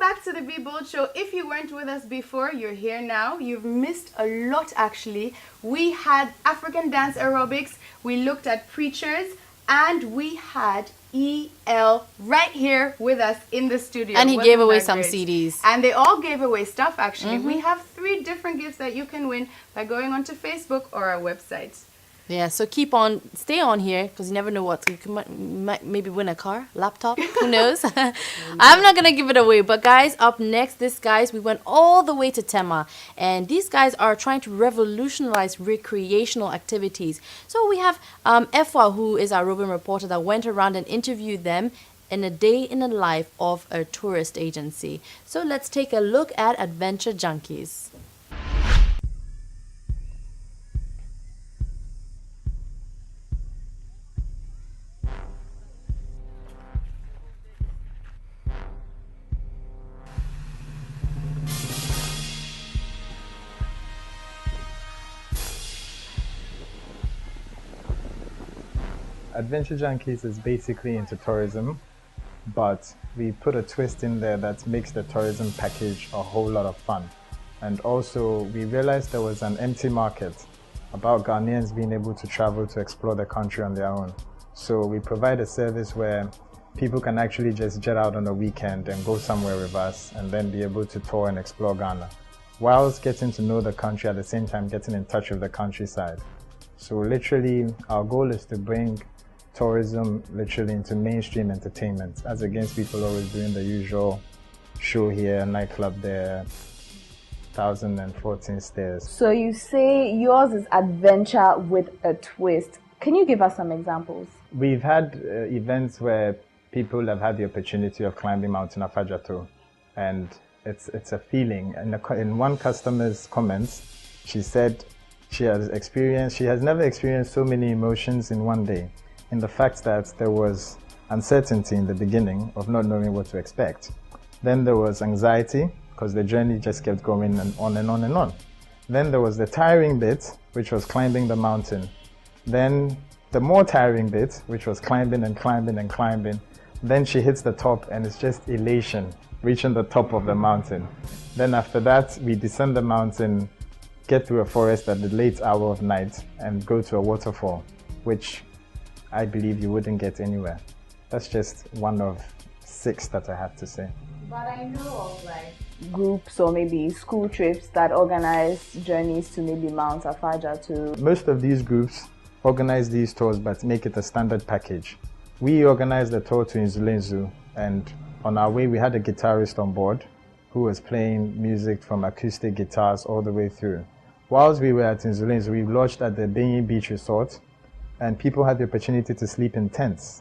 back to the Be Bold Show. If you weren't with us before, you're here now. You've missed a lot, actually. We had African dance aerobics, we looked at preachers, and we had EL right here with us in the studio. And he gave away some CDs. And they all gave away stuff, actually. We have 3 different gifts that you can win by going onto Facebook or our website. Yeah, so stay on here, because you never know what. You might maybe win a car, laptop, who knows? I'm not going to give it away. But guys, up next, we went all the way to Tema. And these guys are trying to revolutionize recreational activities. So we have Efwa, who is our roving reporter, that went around and interviewed them in a day in the life of a tourist agency. So let's take a look at Adventure Junkies. Adventure Junkies is basically into tourism, but we put a twist in there that makes the tourism package a whole lot of fun. And also, we realized there was an empty market about Ghanaians being able to travel to explore the country on their own. So we provide a service where people can actually just jet out on a weekend and go somewhere with us and then be able to tour and explore Ghana, whilst getting to know the country at the same time getting in touch with the countryside. So literally, our goal is to bring tourism literally into mainstream entertainment, as against people always doing the usual show here, nightclub there, 1014 stairs. So you say yours is adventure with a twist. Can you give us some examples? We've had events where people have had the opportunity of climbing Mountain Afajato, and it's a feeling. In one customer's comments, she said she has never experienced so many emotions in one day, in the fact that there was uncertainty in the beginning of not knowing what to expect. Then there was anxiety, because the journey just kept going and on and on and on. Then there was the tiring bit, which was climbing the mountain. Then the more tiring bit, which was climbing and climbing and climbing. Then she hits the top and it's just elation, reaching the top of the mountain. Then after that, we descend the mountain, get through a forest at the late hour of night, and go to a waterfall, which I believe you wouldn't get anywhere. That's just one of 6 that I have to say. But I know of groups or maybe school trips that organize journeys to maybe Mount Afajato. Most of these groups organize these tours but make it a standard package. We organized the tour to Nzulenzu, and on our way we had a guitarist on board who was playing music from acoustic guitars all the way through. Whilst we were at Nzulenzu, we lodged at the Benyi Beach Resort, and people had the opportunity to sleep in tents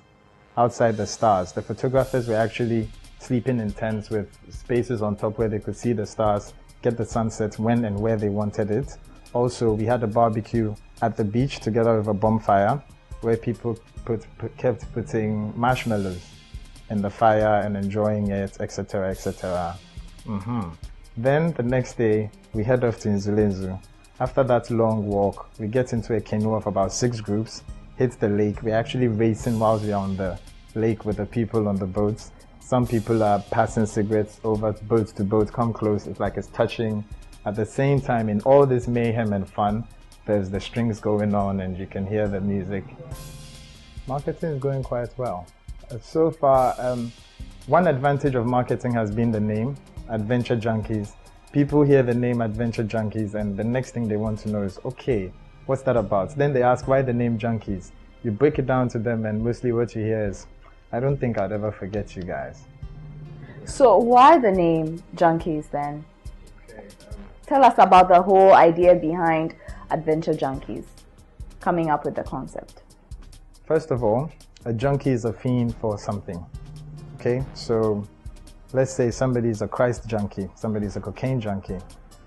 outside the stars. The photographers were actually sleeping in tents with spaces on top where they could see the stars, get the sunset when and where they wanted it. Also, we had a barbecue at the beach together with a bonfire where people kept putting marshmallows in the fire and enjoying it, etc., etc. Then the next day, we head off to Nzulenzu. After that long walk, we get into a canoe of about 6 groups, hit the lake. We're actually racing whilst we're on the lake with the people on the boats. Some people are passing cigarettes over boat to boat, come close, it's like it's touching. At the same time, in all this mayhem and fun, there's the strings going on and you can hear the music. Marketing is going quite well. So far, one advantage of marketing has been the name, Adventure Junkies. People hear the name Adventure Junkies and the next thing they want to know is, okay, what's that about? Then they ask, why the name Junkies? You break it down to them and mostly what you hear is, I don't think I'd ever forget you guys. So why the name Junkies then? Okay, tell us about the whole idea behind Adventure Junkies, coming up with the concept. First of all, a junkie is a fiend for something. Okay, so let's say somebody's a Christ junkie, somebody's a cocaine junkie.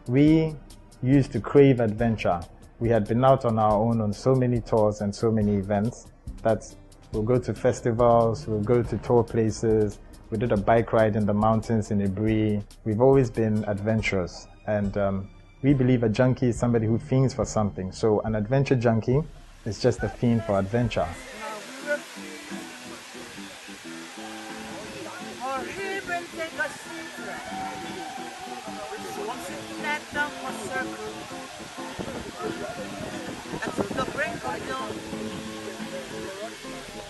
We used to crave adventure. We had been out on our own on so many tours and so many events that we'll go to festivals, we'll go to tour places. We did a bike ride in the mountains in Ibri. We've always been adventurous, and we believe a junkie is somebody who fiends for something. So an adventure junkie is just a fiend for adventure. take a secret. Once it net down a circle, and to the brink of dawn.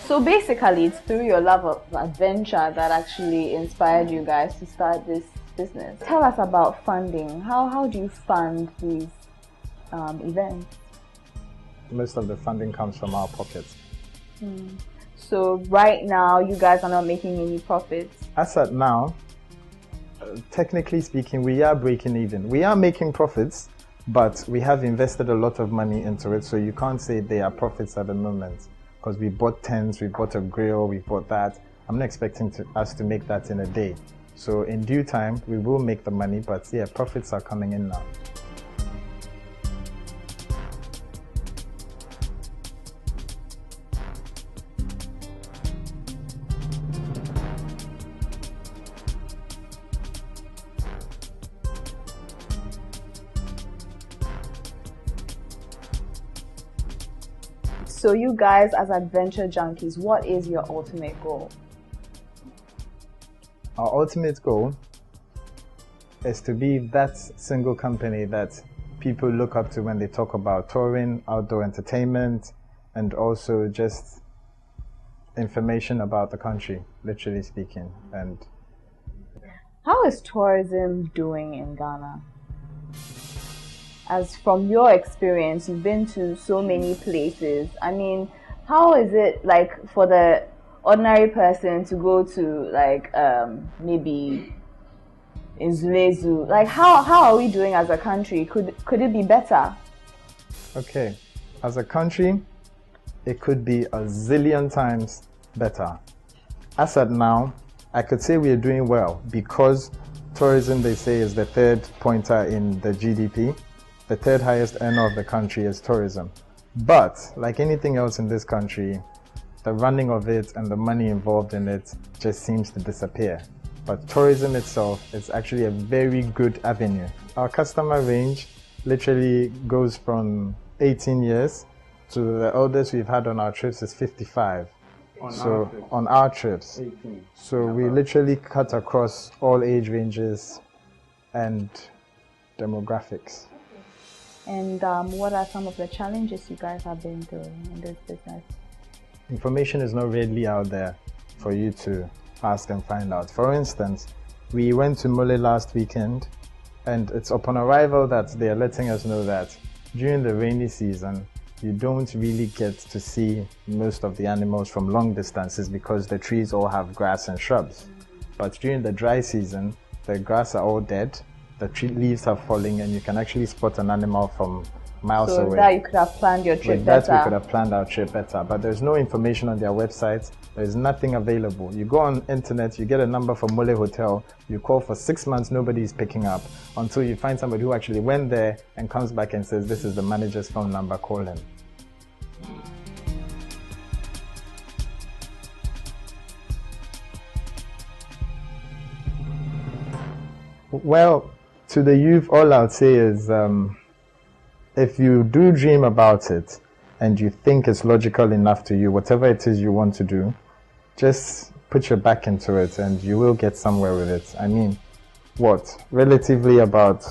So basically, it's through your love of adventure that actually inspired you guys to start this business. Tell us about funding. How do you fund these events? Most of the funding comes from our pockets. So right now, you guys are not making any profits. As at now, technically speaking, we are breaking even. We are making profits, but we have invested a lot of money into it, so you can't say they are profits at the moment. Because we bought tents, we bought a grill, we bought that. I'm not expecting us to make that in a day. So in due time, we will make the money, but yeah, profits are coming in now. So you guys as Adventure Junkies, what is your ultimate goal? Our ultimate goal is to be that single company that people look up to when they talk about touring, outdoor entertainment, and also just information about the country, literally speaking. And how is tourism doing in Ghana? As from your experience, you've been to so many places. I mean, how is it like for the ordinary person to go to like maybe in Zulezu? Like how are we doing as a country? Could it be better? Okay, as a country, it could be a zillion times better. As at now, I could say we are doing well because tourism, they say, is the third pointer in the GDP. The third highest earner of the country is tourism. But like anything else in this country, the running of it and the money involved in it just seems to disappear. But tourism itself is actually a very good avenue. Our customer range literally goes from 18 years to the oldest we've had on our trips is 55. On our trips. 18. So we literally cut across all age ranges and demographics. And what are some of the challenges you guys have been through in this business? Information is not readily out there for you to ask and find out. For instance, we went to Mole last weekend, and it's upon arrival that they are letting us know that during the rainy season, you don't really get to see most of the animals from long distances because the trees all have grass and shrubs. But during the dry season, the grass are all dead, the tree leaves are falling, and you can actually spot an animal from miles away. So that you could have planned your trip With better. that, we could have planned our trip better. But there's no information on their website. There's nothing available. You go on internet, you get a number for Mole Hotel, you call for 6 months, nobody is picking up until you find somebody who actually went there and comes back and says, this is the manager's phone number, call him. Well, to the youth, all I'd say is if you do dream about it and you think it's logical enough to you, whatever it is you want to do, just put your back into it and you will get somewhere with it. I mean, relatively about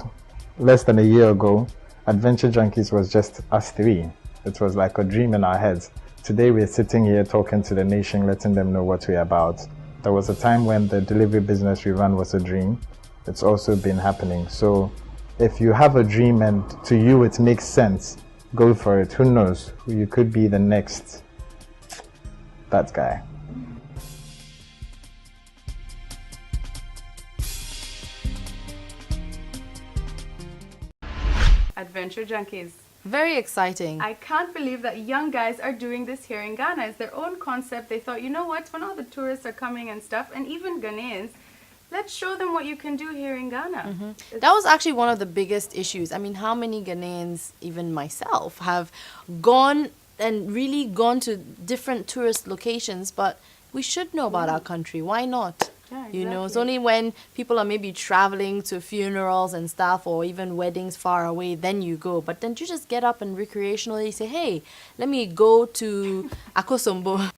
less than a year ago, Adventure Junkies was just us three. It was like a dream in our heads. Today we're sitting here talking to the nation, letting them know what we're about. There was a time when the delivery business we ran was a dream. It's also been happening. So if you have a dream and to you it makes sense, go for it. Who knows? You could be the next that guy. Adventure Junkies. Very exciting. I can't believe that young guys are doing this here in Ghana. It's their own concept. They thought, you know what, when all the tourists are coming and stuff, and even Ghanaians, let's show them what you can do here in Ghana. That was actually one of the biggest issues. I mean, how many Ghanaians, even myself, have gone to different tourist locations, but we should know about our country. Why not? Yeah, You know, it's exactly. only when people are maybe traveling to funerals and stuff or even weddings far away, then you go. But then you just get up and recreationally say, hey, let me go to Akosombo.